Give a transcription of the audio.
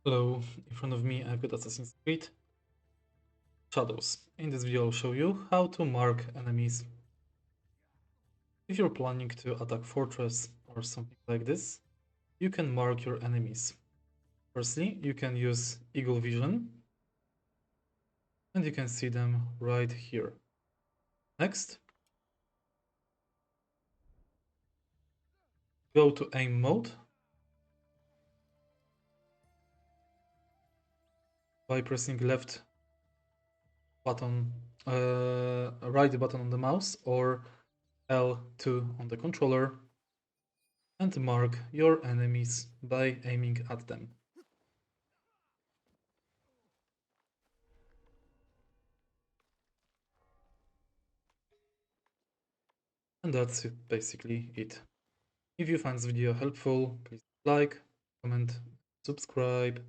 Hello, in front of me I've got Assassin's Creed Shadows. In this video I'll show you how to mark enemies. If you're planning to attack fortress or something like this, you can mark your enemies. Firstly, you can use Eagle Vision and you can see them right here. Next, go to aim mode by pressing left button, right button on the mouse or L2 on the controller, and mark your enemies by aiming at them. And that's basically it. If you find this video helpful, please like, comment, subscribe.